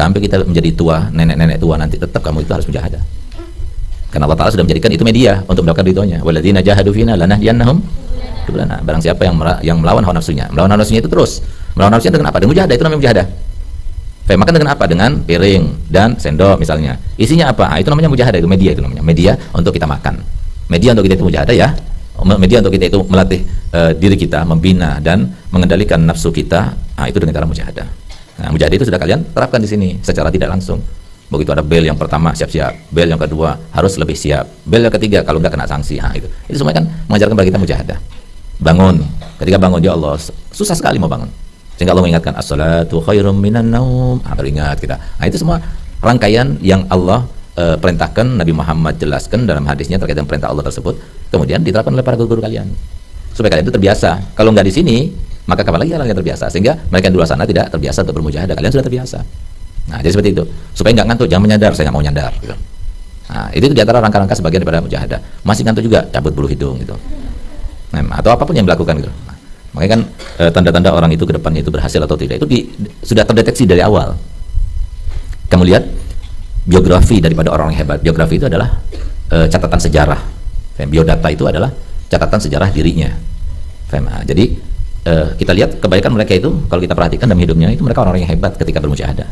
sampai kita menjadi tua, nenek-nenek tua nanti, tetap kamu itu harus mujahadah. Karena Allah Ta'ala sudah menjadikan itu media untuk mendapatkan ridhonya. Walladzina jahadu fina lanahdiyannahum subulana. Barang siapa yang melawan hawa nafsunya. Melawan hawa nafsunya itu terus. Melawan nafsunya dengan apa? Dengan mujahadah, itu namanya mujahadah. Makan dengan apa? Dengan piring dan sendok misalnya. Isinya apa? Itu namanya mujahadah, itu media, itu namanya media untuk kita makan. Media untuk kita itu mujahadah ya. Media untuk kita itu melatih diri kita, membina dan mengendalikan nafsu kita. Itu dengan cara mujahadah. Nah, mujahadah itu sudah kalian terapkan di sini secara tidak langsung. Begitu ada bel yang pertama siap-siap, bel yang kedua harus lebih siap, bel yang ketiga kalau nggak kena sanksi. Itu semua kan mengajarkan kepada kita mujahadah. Bangun, ketika bangun ya Allah susah sekali mau bangun, sehingga Allah mengingatkan as-salatu khairum minan naum. Ingat kita. Itu semua rangkaian yang Allah perintahkan, Nabi Muhammad jelaskan dalam hadisnya terkait dengan perintah Allah tersebut, kemudian diterapkan oleh para guru-guru kalian supaya kalian itu terbiasa. Kalau nggak di sini, maka kapan lagi kalian terbiasa? Sehingga mereka di luar sana tidak terbiasa untuk bermujahadah, kalian sudah terbiasa. Nah, jadi seperti itu. Supaya nggak ngantuk, jangan menyadar, saya nggak mau nyadar gitu. Nah, itu di antara rangka-rangka sebagian daripada mujahadah. Masih ngantuk juga, cabut bulu hidung gitu. Nah, atau apapun yang dilakukan gitu. Nah, makanya kan tanda-tanda orang itu ke depannya itu berhasil atau tidak itu sudah terdeteksi dari awal. Kamu lihat biografi daripada orang yang hebat. Biografi itu adalah catatan sejarah. Biodata itu adalah catatan sejarah dirinya. Jadi kita lihat kebaikan mereka itu, kalau kita perhatikan dalam hidupnya itu mereka orang-orang yang hebat ketika bermujahadah.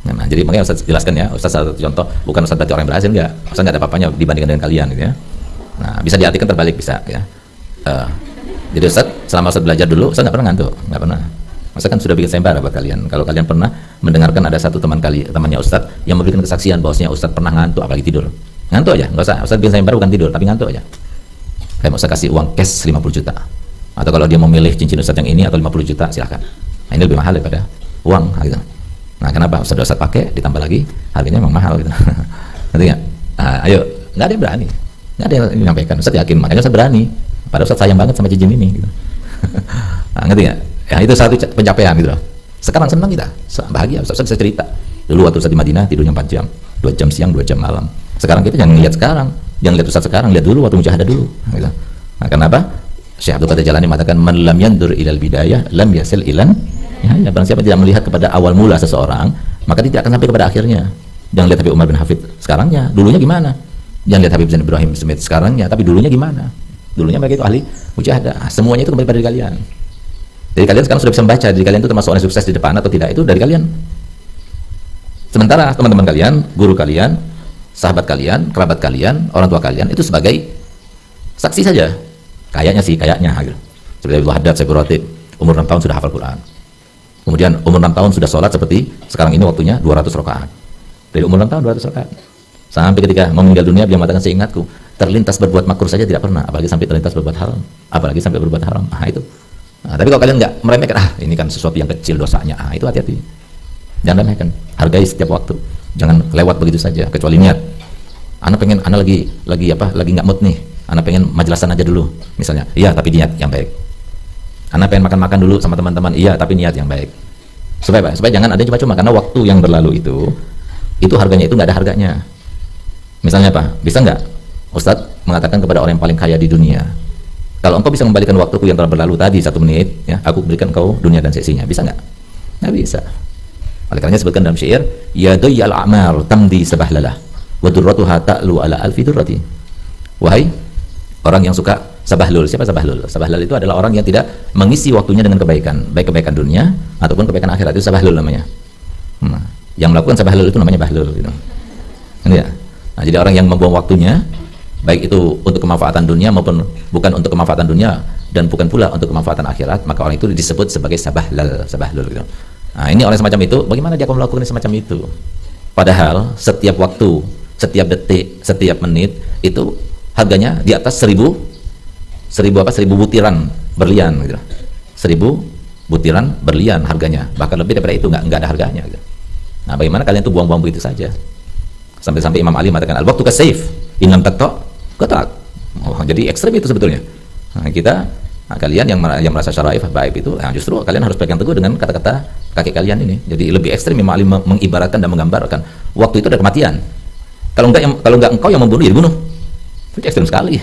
Nah, jadi makanya Ustaz jelaskan ya, Ustaz satu contoh, bukan Ustaz berarti orang yang berhasil, enggak. Ustaz enggak ada apa-apanya dibandingkan dengan kalian gitu ya. Nah, bisa diartikan terbalik bisa ya. Jadi Ustaz selama Ustaz belajar dulu, Ustaz enggak pernah ngantuk, enggak pernah. Ustaz kan sudah bikin sayembara buat kalian. Kalau kalian pernah mendengarkan ada satu temannya Ustaz yang memberikan kesaksian bahwasanya Ustaz pernah ngantuk apalagi tidur. Ngantuk aja, enggak usah Ustaz bikin sayembara bukan tidur, tapi ngantuk aja. Kayak Ustaz kasih uang cash 50 juta. Atau kalau dia memilih cincin Ustaz yang ini atau 50 juta silahkan. Nah, ini lebih mahal daripada uang gitu. Nah, kenapa Ustaz pakai ditambah lagi harganya memang mahal gitu. Nanti ya, ayo, nggak ada yang berani, nggak ada yang menyampaikan. Ustaz yakin, makanya Ustaz berani. Padahal Ustaz sayang banget sama cincin ini gitu. Ngerti nggak? Ya itu satu pencapaian gitu loh. Sekarang senang kita, bahagia. Ustaz bisa cerita. Dulu waktu Ustaz di Madinah tidurnya 4 jam, 2 jam siang, 2 jam malam. Sekarang kita jangan lihat sekarang, jangan lihat Ustaz sekarang, lihat dulu waktu mujahadah dulu. Gitu. Nah, kenapa? Syekh Abdul Qadir Jalani mengatakan man lam yandur ilal bidayah lam yasil ilan ya, barang siapa tidak melihat kepada awal mula seseorang maka dia tidak akan sampai kepada akhirnya. Jangan lihat Habib Umar bin Hafid sekarangnya, dulunya gimana? Jangan lihat Habib Zain Ibrahim Smith sekarangnya, tapi dulunya gimana? Dulunya mereka itu ahli mujahadah. Semuanya itu kembali pada kalian. Jadi kalian sekarang sudah bisa membaca diri kalian itu termasuk orang sukses di depan atau tidak, itu dari kalian. Sementara teman-teman kalian, guru kalian, sahabat kalian, kerabat kalian, orang tua kalian itu sebagai saksi saja. Kayaknya gitu. Seperti Abdul Haddad Saifur Ratib, umur 6 tahun sudah hafal Quran. Kemudian umur 6 tahun sudah sholat seperti sekarang ini waktunya 200 rakaat. Dari umur 6 tahun 200 rakaat. Sampai ketika mau meninggal dunia dia mengatakan seingatku, terlintas berbuat makruh saja tidak pernah, apalagi sampai terlintas berbuat haram. Apalagi sampai berbuat haram. Itu. Nah, tapi kalau kalian nggak meremehkan, ini kan sesuatu yang kecil dosanya. Itu hati-hati. Jangan remehkan. Hargai setiap waktu. Jangan lewat begitu saja kecuali niat. Anak lagi nggak mood nih. Anak pengen majelasan aja dulu misalnya, iya tapi niat yang baik. Anak pengen makan-makan dulu sama teman-teman, iya tapi niat yang baik. Supaya jangan ada cuma-cuma, karena waktu yang berlalu itu harganya itu nggak ada harganya. Misalnya apa? Bisa nggak Ustadz mengatakan kepada orang yang paling kaya di dunia, kalau engkau bisa membalikan waktuku yang telah berlalu tadi 1 menit ya, aku berikan kau dunia dan seisinya. Bisa nggak? Nggak bisa. Oleh karena sebutkan dalam syair, ya doyal a'mar tamdi sabahlalah wa durratuha ta'lu ala alfi durrati. Wahai orang yang suka sabahlul. Siapa sabahlul? Sabahlul itu adalah orang yang tidak mengisi waktunya dengan kebaikan, baik kebaikan dunia ataupun kebaikan akhirat. Itu sabahlul namanya. Yang melakukan sabahlul itu namanya bahlul gitu. Ya. Nah, jadi orang yang membuang waktunya baik itu untuk kemanfaatan dunia maupun bukan untuk kemanfaatan dunia dan bukan pula untuk kemanfaatan akhirat, maka orang itu disebut sebagai sabahlul gitu. Nah, ini orang semacam itu, bagaimana dia akan melakukan semacam itu? Padahal setiap waktu, setiap detik, setiap menit itu harganya di atas 1000 butiran berlian gitu. 1000 butiran berlian harganya, bahkan lebih daripada itu nggak ada harganya gitu. Nah, bagaimana kalian tuh buang-buang begitu saja? Sampai-sampai Imam Ali mengatakan al-waqtu kasayf in lam taqta qatak. Jadi ekstrem itu sebetulnya. Kalian yang merasa syara'if baik itu, justru kalian harus pegang teguh dengan kata-kata kakek kalian ini. Jadi lebih ekstrem Imam Ali mengibaratkan dan menggambarkan waktu itu ada kematian. Kalau enggak engkau yang membunuh, ya dibunuh. Itu ekstrem sekali.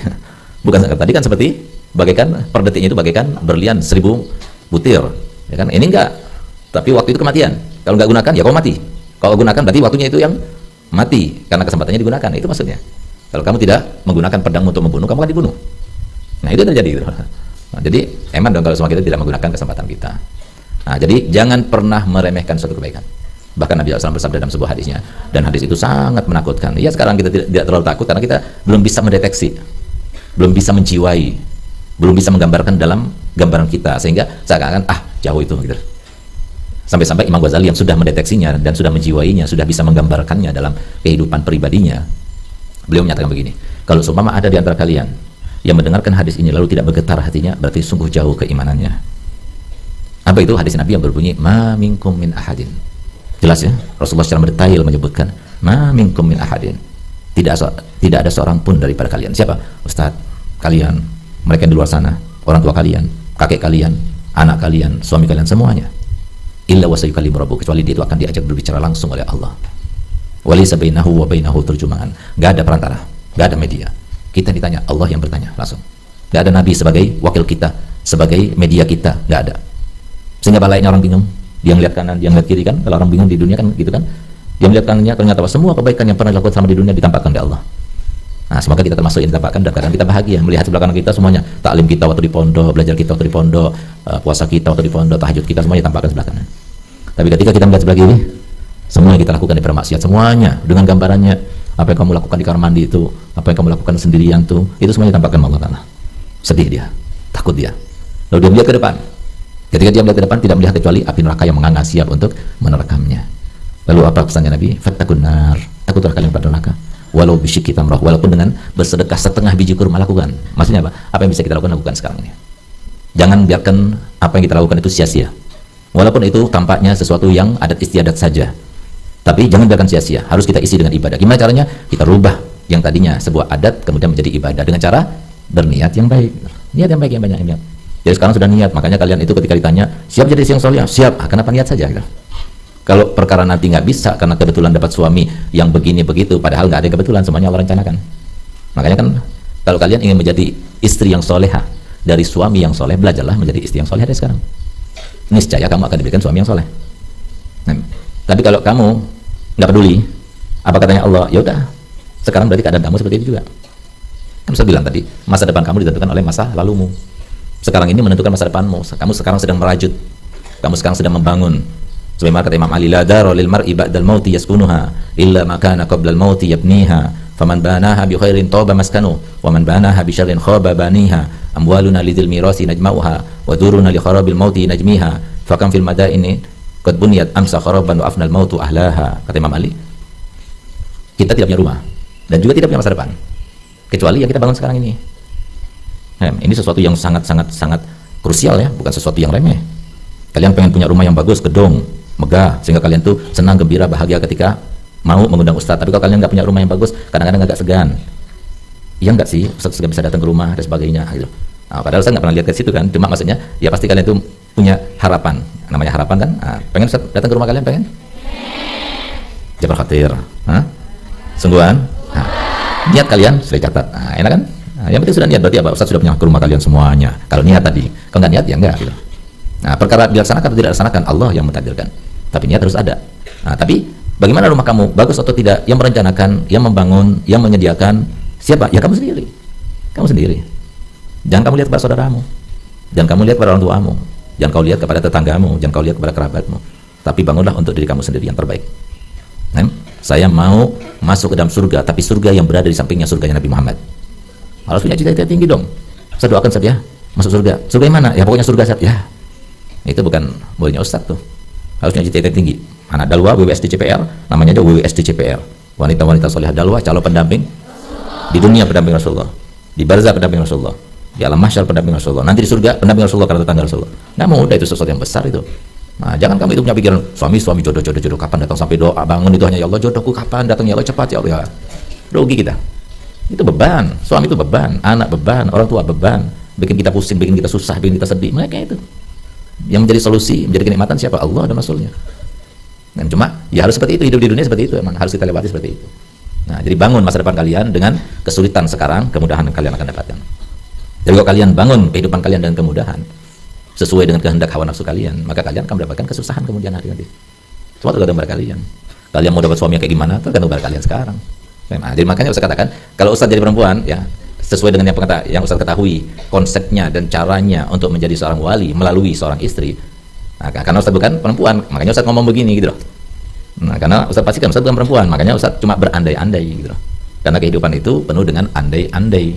Bukan tadi kan seperti bagaikan per detiknya itu bagaikan berlian 1000 butir, ya kan? Ini enggak. Tapi waktu itu kematian. Kalau nggak gunakan, ya kau mati. Kalau gunakan berarti waktunya itu yang mati karena kesempatannya digunakan. Itu maksudnya. Kalau kamu tidak menggunakan pedang untuk membunuh, kamu akan dibunuh. Nah itu terjadi gitu. Nah, jadi eman dong kalau semua kita tidak menggunakan kesempatan kita. Nah, jadi jangan pernah meremehkan suatu kebaikan. Bahkan Nabi SAW bersabda dalam sebuah hadisnya, dan hadis itu sangat menakutkan. Ya sekarang kita tidak terlalu takut karena kita belum bisa mendeteksi, belum bisa menjiwai, belum bisa menggambarkan dalam gambaran kita, sehingga seakan-akan jauh itu gitu. Sampai-sampai Imam Ghazali yang sudah mendeteksinya dan sudah menjiwainya, sudah bisa menggambarkannya dalam kehidupan pribadinya, beliau menyatakan begini, kalau seumpama ada di antara kalian yang mendengarkan hadis ini lalu tidak bergetar hatinya, berarti sungguh jauh keimanannya. Apa itu? Hadis Nabi yang berbunyi, ma minkum min ahadin. Jelas ya, Rasulullah secara mendetail menyebutkan, ma minkum min ahadin. Tidak ada seorang pun daripada kalian. Siapa? Ustaz, kalian, mereka yang di luar sana, orang tua kalian, kakek kalian, anak kalian, suami kalian, semuanya. Illa wa sayukallimu rabbuh, kecuali dia itu akan diajak berbicara langsung oleh Allah. Walaysa bainahu wa bainahu turjuman. Gak ada perantara, gak ada media. Kita ditanya, Allah yang bertanya langsung. Gak ada Nabi sebagai wakil kita, sebagai media kita, gak ada. Sehingga baliknya orang bingung, dia ngeliat kanan, dia ngeliat kiri kan. Kalau orang bingung di dunia kan gitu kan, dia melihat kanannya, ternyata semua kebaikan yang pernah dilakukan selama di dunia ditampakkan oleh Allah. Nah, semoga kita termasuk yang ditampakkan dan kadang kita bahagia melihat sebelah kanan kita semuanya, taklim kita waktu di pondok, belajar kita waktu di pondok, puasa kita waktu di pondok, tahajud kita, semuanya ditampakkan sebelah kanan. Tapi ketika kita melihat sebelah kiri, semua yang kita lakukan di bermaksiat, semuanya dengan gambarannya, apa yang kamu lakukan di kamar mandi itu, apa yang kamu lakukan sendirian tuh, itu semuanya ditampakkan oleh Allah Ta'ala. Sedih dia, takut dia. Lalu dia melihat ke depan. Ketika dia melihat ke depan, tidak melihat kecuali api neraka yang menganga siap untuk menerekamnya. Lalu apa pesannya Nabi? Fattaqun nar, takutlah kalian pada neraka. Walau bisyikki tamrah, walaupun dengan bersedekah setengah biji kurma lakukan. Maksudnya apa? Apa yang bisa kita lakukan sekarang ini. Jangan biarkan apa yang kita lakukan itu sia-sia. Walaupun itu tampaknya sesuatu yang adat istiadat saja. Tapi jangan biarkan sia-sia. Harus kita isi dengan ibadah. Gimana caranya? Kita rubah yang tadinya sebuah adat kemudian menjadi ibadah dengan cara berniat yang baik. Niat yang baik yang banyak niat. Jadi sekarang sudah niat, makanya kalian itu ketika ditanya, siap jadi istri yang soleh? Siap. Kenapa niat saja? Gitu. Kalau perkara nanti nggak bisa karena kebetulan dapat suami yang begini begitu, padahal nggak ada kebetulan, semuanya Allah rencanakan. Makanya kan kalau kalian ingin menjadi istri yang soleha dari suami yang soleh, belajarlah menjadi istri yang soleh dari sekarang. Niscaya kamu akan diberikan suami yang soleh. Nah, tapi kalau kamu nggak peduli, apa katanya Allah? Ya udah, sekarang berarti keadaan kamu seperti itu juga. Kan saya bilang tadi, masa depan kamu ditentukan oleh masa lalumu. Sekarang ini menentukan masa depanmu. Kamu sekarang sedang merajut, kamu sekarang sedang membangun. Sebagaimana kata Imam Ali, la dara lil mar'i ba'dal mauti yaskunuha illa ma kana qablal mauti yabniha faman banaha bi khairin taba maskanu wa man banaha bi syarrin khaba baniha amwaluna lidil mirasi najma'uha wa duruna li kharabil mauti najmiha fakam fil madaini qad buniyat amsa kharaban wa afnal mautu ahlaha. Kata Imam Ali, kita tidak punya rumah dan juga tidak punya masa depan kecuali yang kita bangun sekarang ini. Ini sesuatu yang sangat krusial ya, bukan sesuatu yang remeh. Kalian pengen punya rumah yang bagus, gedung megah, sehingga kalian tuh senang, gembira, bahagia ketika mau mengundang ustadz. Tapi kalau kalian nggak punya rumah yang bagus, kadang-kadang agak segan. Iya nggak sih, ustadz bisa datang ke rumah dan sebagainya gitu. Nah, padahal saya nggak pernah lihat ke situ kan, cuma maksudnya ya pasti kalian tuh punya harapan, namanya harapan kan. Nah, pengen ustadz datang ke rumah kalian, pengen? Jangan khawatir, sungguhan. Nah, niat kalian saya catat. Nah, enak kan? Nah, yang penting sudah niat, berarti apa? Ustadz sudah punya ke rumah kalian semuanya. Kalau niat tadi, kalau nggak niat ya enggak gitu. Nah, perkara dilaksanakan atau tidak dilaksanakan Allah yang mentakdirkan. Tapi niat harus ada. Nah, tapi bagaimana rumah kamu bagus atau tidak? Yang merencanakan, yang membangun, yang menyediakan siapa? Ya kamu sendiri. Kamu sendiri. Jangan kamu lihat kepada saudaramu. Jangan kamu lihat kepada orang tuamu. Jangan kau lihat kepada tetanggamu. Jangan kau lihat kepada kerabatmu. Tapi bangunlah untuk diri kamu sendiri yang terbaik. Nah, saya mau masuk ke dalam surga, tapi surga yang berada di sampingnya surganya Nabi Muhammad. Harus punya cita-cita tinggi dong. Saya doakan saja masuk surga. Surga yang mana? Ya pokoknya surga saja. Ya. Itu bukan muridnya Ustadz tuh. Harusnya cita-cita tinggi. Anak Dalwa WWSD-CPR, namanya aja WWSD-CPR. Wanita-wanita soleh Dalwa, calon pendamping di dunia, pendamping Rasulullah, di barzah pendamping Rasulullah, di alam mahsyar pendamping Rasulullah, nanti di surga pendamping Rasulullah karena tetangga Rasulullah. Nggak mudah, itu sesuatu yang besar itu. Nah, jangan kamu itu punya pikiran suami jodoh kapan datang, sampai doa bangun itu hanya ya Allah jodohku kapan datang, ya Allah cepat ya Allah. Ya. Rugi kita. Itu beban. Suami itu beban, anak beban, orang tua beban, bikin kita pusing, bikin kita susah, bikin kita sedih. Mereka itu yang menjadi solusi, menjadi kenikmatan siapa? Allah dan Rasulnya. Dan cuma ya harus seperti itu, hidup di dunia seperti itu, emang harus kita lewati seperti itu. Nah, jadi bangun masa depan kalian dengan kesulitan sekarang, kemudahan kalian akan dapatkan. Jadi kalau kalian bangun kehidupan kalian dengan kemudahan sesuai dengan kehendak hawa nafsu kalian, maka kalian akan mendapatkan kesusahan kemudian hari nanti. Semua tergantung pada kalian. Kalian mau dapat suami yang kayak gimana tergantung pada kalian sekarang. Nah, jadi makanya Ustaz katakan, kalau Ustaz jadi perempuan, ya sesuai dengan yang Ustaz ketahui, konsepnya dan caranya untuk menjadi seorang wali melalui seorang istri. Nah, karena Ustaz bukan perempuan, makanya Ustaz ngomong begini gitu loh. Nah, karena Ustaz pastikan Ustaz bukan perempuan, makanya Ustaz cuma berandai-andai gitu loh. Karena kehidupan itu penuh dengan andai-andai.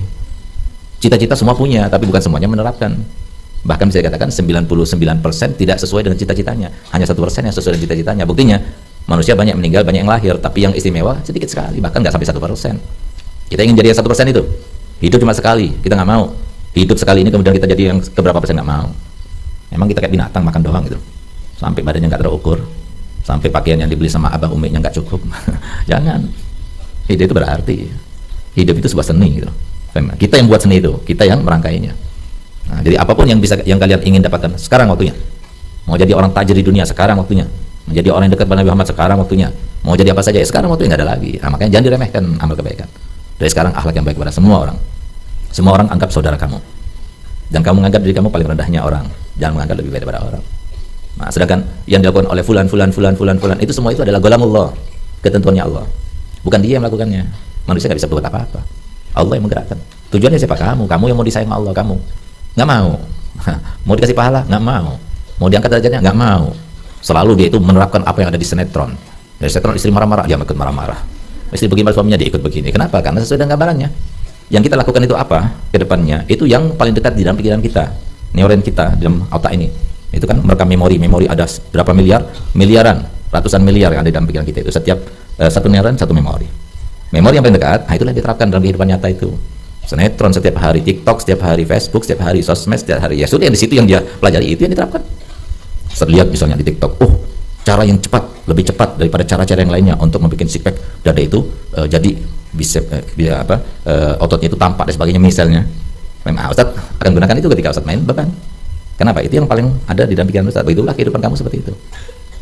Cita-cita semua punya, tapi bukan semuanya menerapkan. Bahkan bisa dikatakan 99% tidak sesuai dengan cita-citanya. Hanya 1% yang sesuai dengan cita-citanya. Buktinya, manusia banyak meninggal, banyak yang lahir, tapi yang istimewa sedikit sekali, bahkan nggak sampai 1%. Kita ingin jadi yang 1% itu. Hidup cuma sekali, kita nggak mau. Hidup sekali ini kemudian kita jadi yang keberapa persen, nggak mau. Emang kita kayak binatang makan doang gitu. Sampai badannya nggak terukur, sampai pakaian yang dibeli sama abah uminya nggak cukup. Jangan. Hidup itu berarti. Hidup itu sebuah seni gitu. Kita yang buat seni itu, kita yang merangkainya. Nah, jadi apapun yang kalian ingin dapatkan, sekarang waktunya. Mau jadi orang tajir di dunia, sekarang waktunya. Menjadi orang yang dekat pada Nabi Muhammad, sekarang waktunya. Mau jadi apa saja, ya sekarang waktunya, nggak ada lagi. Nah, makanya jangan diremehkan amal kebaikan. Dari sekarang akhlak yang baik kepada semua orang. Semua orang anggap saudara kamu. Dan kamu menganggap diri kamu paling rendahnya orang. Jangan menganggap lebih baik daripada orang. Nah, sedangkan yang dilakukan oleh fulan, itu semua itu adalah golamullah, ketentuannya Allah. Bukan dia yang melakukannya. Manusia nggak bisa berbuat apa-apa. Allah yang menggerakkan. Tujuannya siapa? Kamu yang mau disayang Allah, kamu. Nggak mau. Mau dikasih pahala? Nggak mau. Mau diangkat derajatnya? Nggak mau. Selalu dia itu menerapkan apa yang ada di sinetron. Dari sinetron istri marah-marah, dia ikut marah-marah. Istri begini suaminya, dia ikut begini. Kenapa? Karena sesuai dengan gambarannya. Yang kita lakukan itu apa ke depannya? Itu yang paling dekat di dalam pikiran kita, neuron kita, di dalam otak ini. Itu kan merekam memori ada berapa miliaran, ratusan miliar yang ada di dalam pikiran kita itu. Setiap satu neuron satu memori. Memori yang paling dekat, nah itulah yang diterapkan dalam kehidupan nyata itu. Sinetron setiap hari, TikTok setiap hari, Facebook setiap hari, sosmed setiap hari. Ya sudah, yang di situ yang dia pelajari itu yang diterapkan. Terlihat misalnya di TikTok, cara yang cepat, lebih cepat daripada cara-cara yang lainnya untuk membuat six pack dada itu jadi bisa ototnya itu tampak dan sebagainya misalnya. Memang Ustaz akan gunakan itu ketika Ustaz main beban. Kenapa? Itu yang paling ada di dalam pikiran Ustaz. Begitulah kehidupan kamu seperti itu.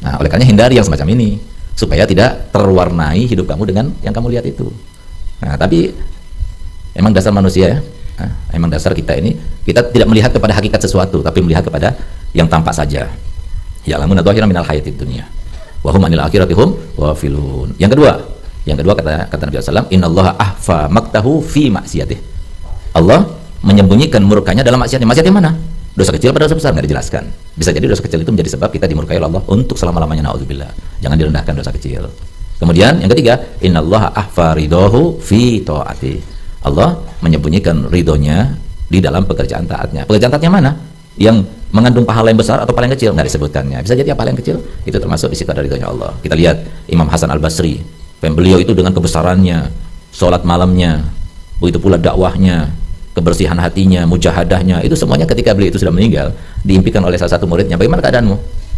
Nah, oleh karena hindari yang semacam ini supaya tidak terwarnai hidup kamu dengan yang kamu lihat itu. Nah, tapi emang dasar manusia ya, emang dasar kita ini, kita tidak melihat kepada hakikat sesuatu, tapi melihat kepada yang tampak saja. Ya'lamuna dhahiran minal hayatid dunya wa hum 'anil akhirati hum ghafilun. Yang kedua kata Nabi sallallahu, innallaha ahfa maktahu fi maksiyatih. Allah menyembunyikan murkanya dalam maksiatnya. Maksiat yang mana? Dosa kecil pada dosa besar, nggak dijelaskan. Bisa jadi dosa kecil itu menjadi sebab kita dimurkai oleh Allah untuk selama-lamanya, naudzubillah. Jangan direndahkan dosa kecil. Kemudian yang ketiga, innallaha ahfa ridahu fi taati. Allah menyembunyikan ridhonya di dalam pekerjaan taatnya. Pekerjaan taatnya mana? Yang mengandung pahala yang besar atau pahala yang kecil, nggak disebutkannya. Bisa jadi pahala yang kecil itu termasuk di situ ada ridhonya Allah. Kita lihat Imam Hasan Al-Basri, beliau itu dengan kebesarannya, sholat malamnya, begitu pula dakwahnya, kebersihan hatinya, mujahadahnya, itu semuanya ketika beliau itu sudah meninggal, diimpikan oleh salah satu muridnya, bagaimana keadaanmu?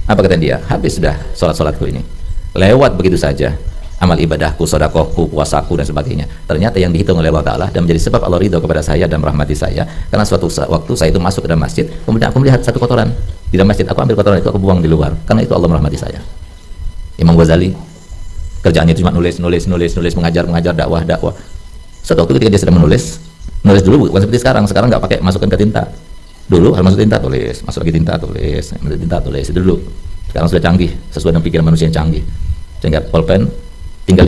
Apa kata dia? Habis sudah sholat-sholatku ini, lewat begitu saja amal ibadahku, sedekahku, puasaku dan sebagainya. Ternyata yang dihitung oleh Allah Ta'ala dan menjadi sebab Allah ridho kepada saya dan merahmati saya, karena suatu waktu saya itu masuk ke dalam masjid, kemudian aku melihat satu kotoran di dalam masjid, aku ambil kotoran itu, aku buang di luar, karena itu Allah merahmati saya. Imam Ghazali kerjaannya cuma nulis, mengajar dakwah. Suatu waktu ketika dia sedang menulis dulu bukan seperti sekarang nggak pakai masukkan ke tinta. Dulu harus masuk tinta, tulis, masuk lagi tinta, tulis, itu dulu. Sekarang sudah canggih, sesuai dengan pikiran manusia yang canggih, sehingga pulpen tinggal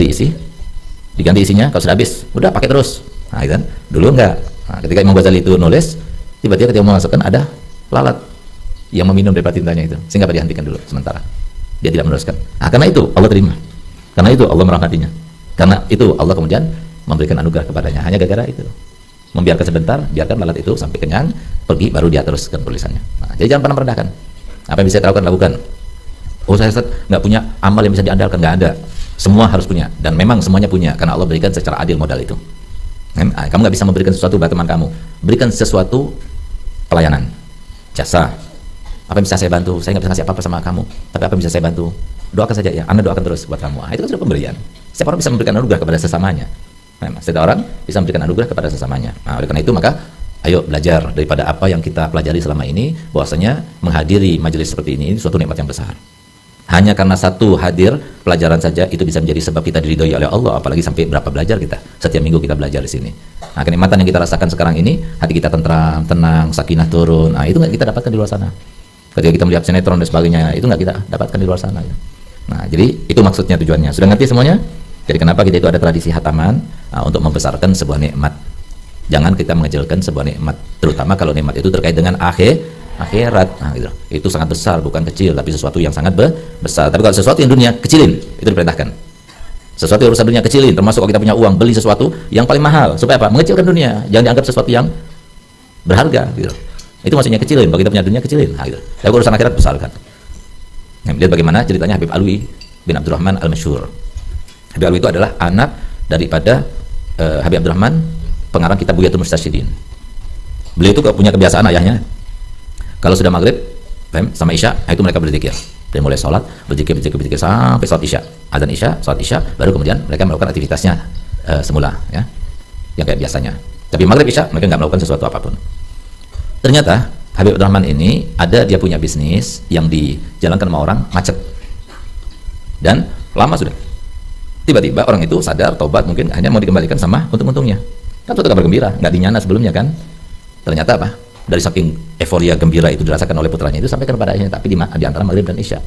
diganti isinya, kalau sudah habis udah pakai terus. Nah, kan dulu enggak. Nah, ketika Imam Ghazali itu nulis, tiba-tiba ketika memasukkan ada lalat yang meminum dari tintanya itu, sehingga dihentikan dulu sementara, dia tidak meneruskan. Nah, karena itu Allah terima, karena itu Allah merahmatinya, karena itu Allah kemudian memberikan anugerah kepadanya, hanya gara-gara itu membiarkan sebentar, biarkan lalat itu sampai kenyang, pergi, baru dia teruskan tulisannya. Nah, jadi jangan pernah merendahkan. Apa yang bisa dilakukan, lakukan. Saya nggak punya amal yang bisa diandalkan, nggak ada. Semua harus punya, dan memang semuanya punya, karena Allah berikan secara adil modal itu. Kamu nggak bisa memberikan sesuatu kepada teman kamu, berikan sesuatu pelayanan, jasa. Apa yang bisa saya bantu? Saya nggak bisa ngasih apa-apa sama kamu, tapi apa yang bisa saya bantu? Doakan saja ya, Anda doakan terus buat kamu. Itu kan sudah pemberian. Setiap orang bisa memberikan anugerah kepada sesamanya. Setiap orang bisa memberikan anugerah kepada sesamanya. Oleh karena itu maka ayo belajar daripada apa yang kita pelajari selama ini, bahwasanya menghadiri majelis seperti ini suatu nikmat yang besar. Hanya karena satu hadir pelajaran saja itu bisa menjadi sebab kita diridhoi oleh Allah, apalagi sampai berapa belajar kita. Setiap minggu kita belajar di sini. Nah, kenikmatan yang kita rasakan sekarang ini, hati kita tentram, tenang, sakinah turun. Nah, itu nggak kita dapatkan di luar sana. Ketika kita melihat sinetron dan sebagainya, itu nggak kita dapatkan di luar sana. Nah, jadi itu maksudnya, tujuannya. Sudah ngerti semuanya? Jadi kenapa kita itu ada tradisi hataman? Untuk membesarkan sebuah nikmat. Jangan kita mengecilkan sebuah nikmat, terutama kalau nikmat itu terkait dengan akhirat. Nah, gitu. Itu sangat besar, bukan kecil, tapi sesuatu yang sangat besar. Tapi kalau sesuatu yang dunia, kecilin, itu diperintahkan. Sesuatu yang urusan dunia kecilin, termasuk kalau kita punya uang, beli sesuatu yang paling mahal. Supaya apa? Mengecilkan dunia. Jangan dianggap sesuatu yang berharga, gitu. Itu maksudnya kecilin. Kalau kita punya dunia, kecilin. Nah, gitu. Tapi urusan akhirat besarkan. Nah, lihat bagaimana ceritanya Habib Alwi bin Abdurrahman Al-Masyhur. Habib Alwi itu adalah anak daripada Habib Abdurrahman, pengarang kitab Bughyatul Mustasyidin. Beliau itu punya kebiasaan ayahnya, kalau sudah maghrib sama isya, itu mereka berzikir. Dari mulai sholat, berzikir sampai sholat isya, azan isya, sholat isya, baru kemudian mereka melakukan aktivitasnya semula, ya, yang kayak biasanya. Tapi maghrib isya mereka nggak melakukan sesuatu apapun. Ternyata Habib Abdurrahman ini dia punya bisnis yang dijalankan sama orang macet, dan lama sudah. Tiba-tiba orang itu sadar, tobat, mungkin hanya mau dikembalikan sama untung-untungnya. Kan suatu kabar gembira, nggak dinyana sebelumnya kan. Ternyata apa? Dari saking euforia gembira itu dirasakan oleh putranya, itu sampaikan pada ayahnya, tapi di antara maghrib dan isya.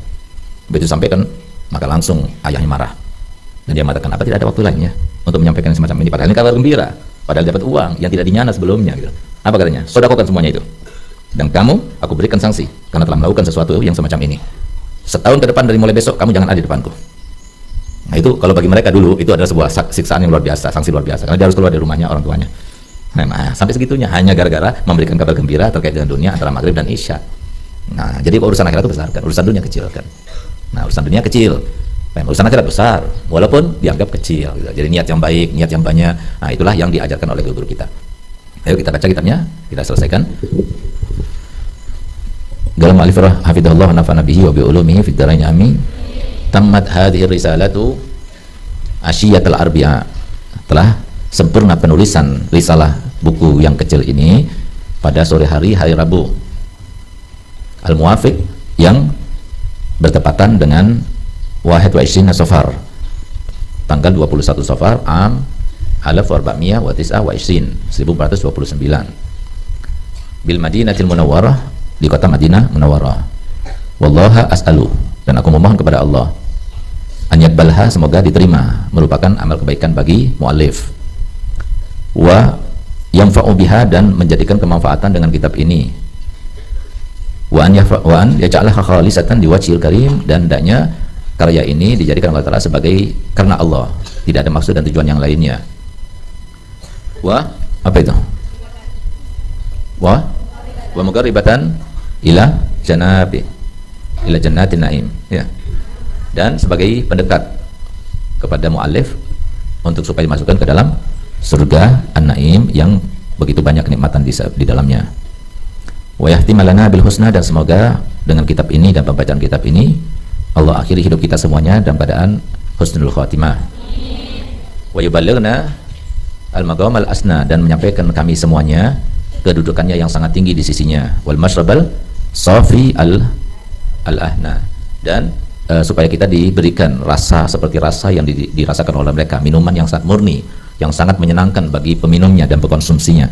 Begitu sampaikan, maka langsung ayahnya marah. Dan dia mengatakan, apa tidak ada waktu lainnya untuk menyampaikan semacam ini? Padahal ini kabar gembira, padahal dapat uang yang tidak dinyana sebelumnya, gitu. Apa katanya? Sedekahkan semuanya itu. Dan kamu, aku berikan sanksi karena telah melakukan sesuatu yang semacam ini. Setahun ke depan dari mulai besok, kamu jangan ada di depanku. Nah, itu kalau bagi mereka dulu itu adalah sebuah siksaan yang luar biasa, sanksi luar biasa, karena dia harus keluar dari rumahnya orang tuanya. Nah, sampai segitunya hanya gara-gara memberikan kabar gembira terkait dengan dunia antara maghrib dan isya. Nah, jadi urusan akhirat itu besar kan, urusan dunia kecil kan. Nah, urusan dunia kecil, urusan akhirat besar, walaupun dianggap kecil, gitu. Jadi niat yang baik, niat yang banyak, nah itulah yang diajarkan oleh guru kita. Ayo kita baca kitabnya, kita selesaikan. Galam alifrah hafidhullah wa nafa'ana bihi wa bi ulumihi fid dharain amin. Tammat hadhihi risalatu asyiyatul arbi'a. Telah sempurna penulisan risalah buku yang kecil ini pada sore hari Rabu al-muwafiq yang bertepatan dengan Wahid wa Ishrina Safar, tanggal 21 Safar am 1429 bil Madinatil Munawwarah, di kota Madinah Munawwarah. Wallaha as'alu, dan aku memohon kepada Allah, an yakbalha, semoga diterima, merupakan amal kebaikan bagi muallif, wa yanfa'u biha, dan menjadikan kemanfaatan dengan kitab ini, wa an yaj'alaha khalisatan liwajhil karim, dan hendaknya karya ini dijadikan Allah Ta'ala sebagai karena Allah, tidak ada maksud dan tujuan yang lainnya. Wa apa itu? Wa mugaribatan ila jannatin naim, ya, dan sebagai pendekat kepada muallif untuk supaya dimasukkan ke dalam surga An-Naim yang begitu banyak kenikmatan di dalamnya. Wa yahtimalana bil husna, dan semoga dengan kitab ini dan pembacaan kitab ini Allah akhiri hidup kita semuanya dalam keadaan husnul khatimah. Wa yuballighna al-maqam al-asna, dan menyampaikan kami semuanya kedudukannya yang sangat tinggi di sisinya. Wal mashrabal safi al-ahna, dan supaya kita diberikan rasa seperti rasa yang dirasakan oleh mereka, minuman yang sangat murni, yang sangat menyenangkan bagi peminumnya dan pengkonsumsinya.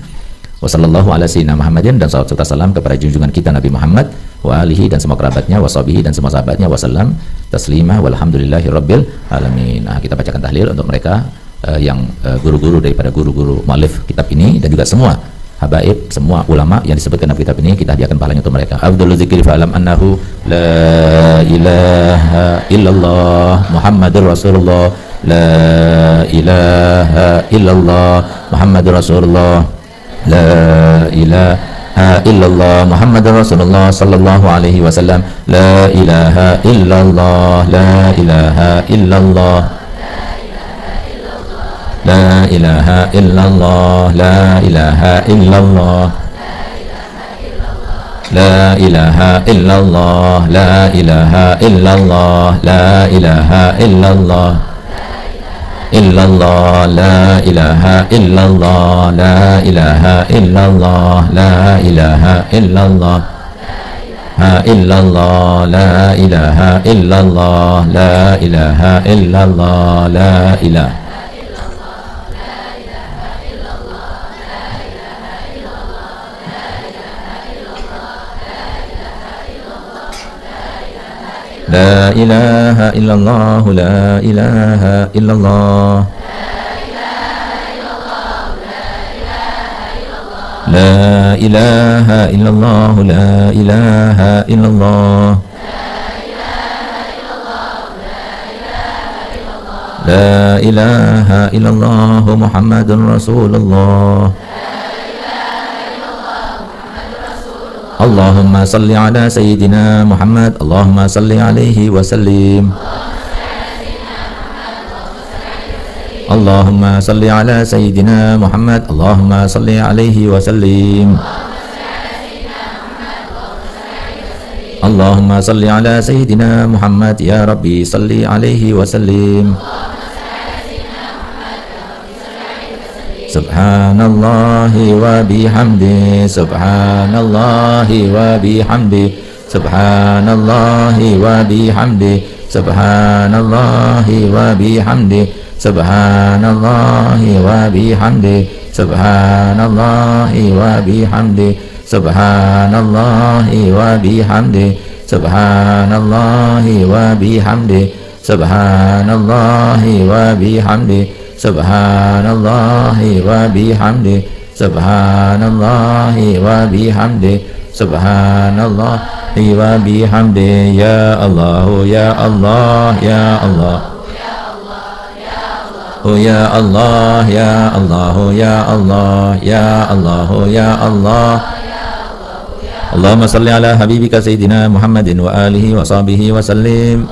Wassallallahu ala sayyidina Muhammadin, dan salawat serta salam kepada junjungan kita Nabi Muhammad wa alihi, dan semua kerabatnya, washabihi, dan semua sahabatnya, wasallam taslima walhamdulillahi rabbil alamin. Nah, kita bacakan tahlil untuk mereka yang guru-guru daripada guru-guru muallif kitab ini, dan juga semua habaib, semua ulama yang disebutkan dalam kitab ini, kita hadiahkan pahalanya untuk mereka. Abdul zikri fa'alam annahu la ilaha illallah Muhammadur Rasulullah, la ilaha illallah Muhammadur Rasulullah, la ilaha illallah Muhammadur Rasulullah sallallahu alaihi wasallam, la ilaha illallah, la ilaha illallah, la ilaha illallah, la ilaha illallah, la ilaha illallah, la ilaha illallah, la ilaha illallah, illallah, la ilaha illallah, la ilaha illallah, la ilaha illallah, ha illallah, la ilaha illallah, la ilaha illallah, la ilaha La ilaha illallah, la ilaha illallah. La ilaha illallah, la ilaha illallah. La ilaha illallah Muhammadun Rasulullah. Allahumma salli ala Sayyidina Muhammad. Allahumma salli alaihi wa sallim. Allahumma salli ala Sayyidina Muhammad. Allahumma salli alaihi wa sallim. Allahumma salli ala Sayyidina Muhammad. Ya Rabbi salli alaihi wa sallim. Subhanallahi wa bihamdi, subhanallahi wa bihamdi, subhanallahi wa bihamdi, subhanallahi wa bihamdi, subhanallahi wa bihamdi, subhanallahi wa bihamdi, subhanallahi wa bihamdi, subhanallahi wa bihamdi, subhanallahi wa bihamdi, subhanallahi wa bihamdi, subhanallahi wa bihamdi, subhanallahi wa bihamdi. Ya Allah, ya Allah, ya Allah. Oh ya Allah, ya Allah, ya Allah, ya Allah, ya Allah. Allahumma salli ala habibika Sayyidina Muhammadin wa alihi wa sahbihi wa sallim.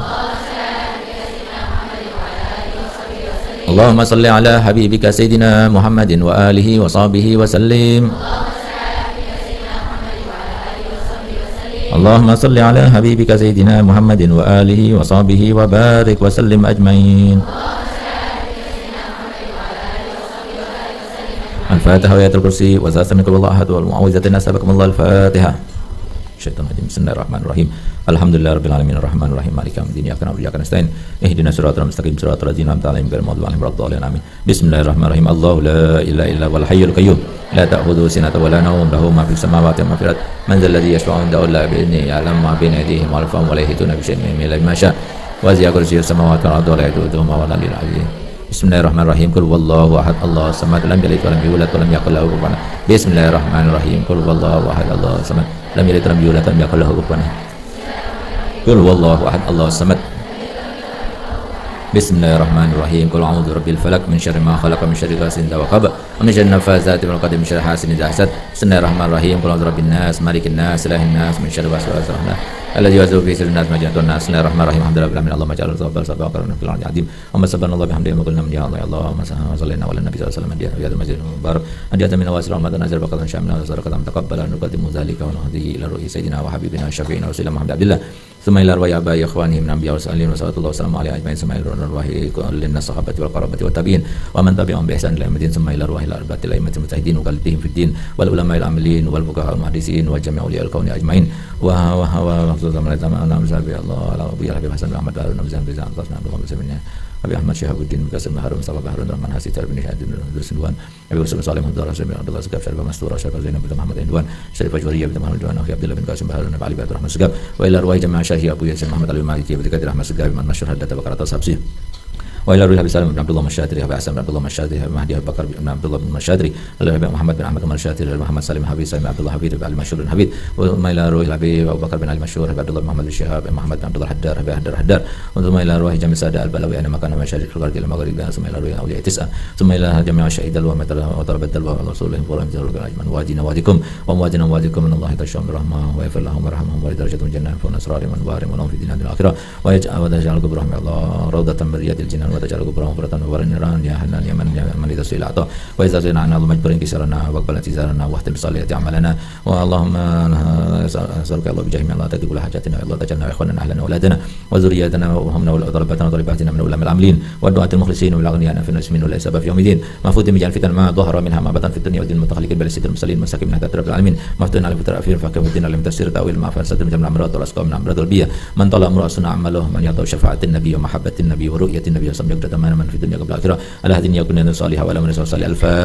Allahumma salli ala habibika Sayyidina Muhammadin wa alihi wa sahbihi wa sallim. Allahumma salli ala habibika Sayyidina Muhammadin wa alihi wa sahbihi wa barik wa sallim ajmain. Al-Fatihah wa ayatul kursi wa zasamika wallahu ahad wal mu'awwizatin asabakumullah al-Fatihah. Syaitan rajim. Bismillahirrahmanirrahim. Alhamdulillahirabbil alamin arrahmanir rahim maliki yaumiddin iyyaka na'budu wa iyyaka nasta'in ihdinas siratal mustaqim siratal ladzina an'amta 'alaihim ghairil maghdubi 'alaihim waladdallin amin. Bismillahirrahmanirrahim. Allahu la ilaha illa huwal hayyul qayyum la ta'khudhuhu sinatun wa la nawm lahu ma fis samawati wa ma fil ardi man dzal ladzi yashfa'u 'indahu illa bi idhnihi ya'lamu ma bayna aydihim wa khalfahum wa la yuhituna bi shay'in min ilmihi ma syaa wa wasi'a kursiyyuhu samawati wal ardi wa la yaduduhu ma huwa al-'aliyyul 'azim. Bismillahirrahmanirrahim. Qul huwallahu ahad Allahus samad lam yalid wa lam yulad wa lam yakul lahu kufuwan ahad. Bismillahirrahmanirrahim. Qul huwallahu ahad Allahus samad lam yalid wa lam yulad wa lam yakul lahu kufuwan ahad. Qul huwallahu ahad Allahus samad. Bismillahirrahmanirrahim. Qul a'udzu birabbil falaq min syarri ma khalaq min syarri ghasiqin idza waqab wa min syarri nafatsati fil 'uqad min syarri hasidin idza hasad. Bismillahirrahmanirrahim. Qul a'udzu birabbin nas malikin nas ilahin nas min syarri waswasil khannas alladzi yuwaswisu fi sudurin nas majnun nas. Bismillahirrahmanirrahim. Alhamdulillahil alamin. Allahumma ja'al sabab sabaqan fil 'aliyil 'azim. Amma subhanallah bihamdihi wa qulna ya Allah ya Allah ma salli ala nabi sallallahu alaihi wasallam ya masjid mubarak hadiyatan min awasil ramadan azal baqatan syamila wa sadaqatan taqabbala nuqaddimu dzalika wa nahdihi ila ruhi sayyidina wa habibina syafi'ina rasulina Muhammad Abdullah thumma ila arwahi abai ikhwanihim min anbiya wa sallim wa sallallahu wasallam alaihi ajmain thumma ila arwahi kullin sahabati wal qarabati wa tabi'in wa man tabi'ahum bi ihsan ila yaumil thumma ila arwahi al-arba'ati al-a'immatil mujtahidin wa qalbihim fid din wal ulama'il amilin wal fuqaha al muhaddisin wa jami'u awliya'il kauni ajmain wa khususan Nabi Allah Nabi Habib Hasan Ahmad Harun Nabi Zambi Zambi Nabi Ahmad Syahabuddin Qasim Harun Mustafa Harun Rahman Hasid Bin Syahidin Dusun Nabi Muhammad Salim Abdullah Rasul Abdullah Segaf Syarif Mastura Syarif Zainab bin Muhammad Indwan Syarif Ajwariyah bin Muhammad Indwan Akhi Abdullah bin Qasim Harun Nabi Ali bin Rahman Segaf wa ila arwah jamaah Syahih Abu Yasin Muhammad Ali Maliki bi dzikri rahmat Segaf man masyhur hadatsa baqarata sabsi wa ila ruhi Salim bin Abdullah Masyadri Habib Hasan bin Abdullah Masyadri Mahdi Abu Bakar bin Abdullah bin Masyadri Habib Muhammad bin Ahmad Masyadri Muhammad Salim Habib Salim Abdullah Habib Ali Masyhur Habib wa ila ruhi Habib Abu Bakar bin Ali Masyhur Habib Abdullah Muhammad Syihab Muhammad bin Abdullah Haddar Habib Haddar Haddar wa ila ruhi Jami' Sada Al-Balawi ana makana masyadri al-gharbi al-maghrib wa ila ruhi awliya tis'a thumma ila jami' syahid al-wa matala wa talabat al-wa rasulullah wa rahmatullahi ajman wa adina wadikum wa muadina wadikum min Allah tashaum rahmah wa yafir lahum warhamhum wa darajatun jannah wa nasrari man barim wa fi dinil akhirah wa yaj'al qubrahum Allah rawdatan min riyadil jinan wa taj'al qubrahum ورنيران يا حنان يا من لتصل العطاء وإذا زينا عنا اللهم اجبر انكسارنا واقبل اعتذارنا واختم بصالحات أعمالنا اللهم نسألك يا الله بجاه من الله تقضي كل حاجاتنا يا الله تجعلنا إخواننا أهلنا وأولادنا وذرياتنا وأمنا وطلباتنا وطلباتنا من علماء العاملين والدعاة المخلصين والأغنياء في المسلمين ولا سبب في يوم الدين محفوظ بجعل فتن ما ظهر منها ما بطن في الدنيا والدين المتخلقين بالسيد المرسلين مساكين من هداية رب العالمين مفتون على فتر أفير فحكم الدين على تفسير تأويل ما فسد من جمع الأمراض والأسقام من أمراض البيئة من طلب امرأ صنع عمله من يطلب شفاعة النبي ومحبة النبي ورؤية النبي وصم يقدر تماما في الدنيا قبل الآخرة على هذه يكون صالحا ولا من صالح الفاتحة.